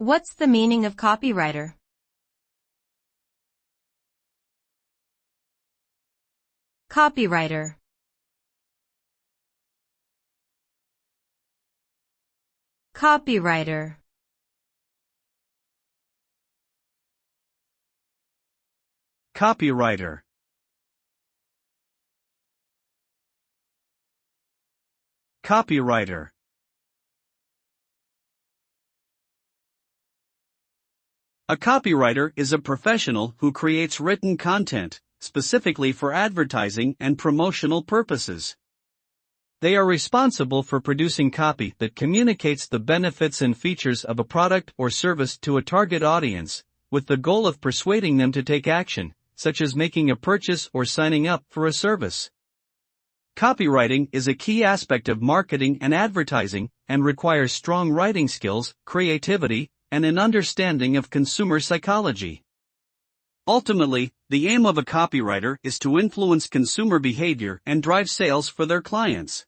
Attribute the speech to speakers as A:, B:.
A: What's the meaning of copywriter? Copywriter. Copywriter.
B: Copywriter. Copywriter. A copywriter is a professional who creates written content, specifically for advertising and promotional purposes. They are responsible for producing copy that communicates the benefits and features of a product or service to a target audience, with the goal of persuading them to take action, such as making a purchase or signing up for a service. Copywriting is a key aspect of marketing and advertising, and requires strong writing skills, creativity, and an understanding of consumer psychology. Ultimately, the aim of a copywriter is to influence consumer behavior and drive sales for their clients.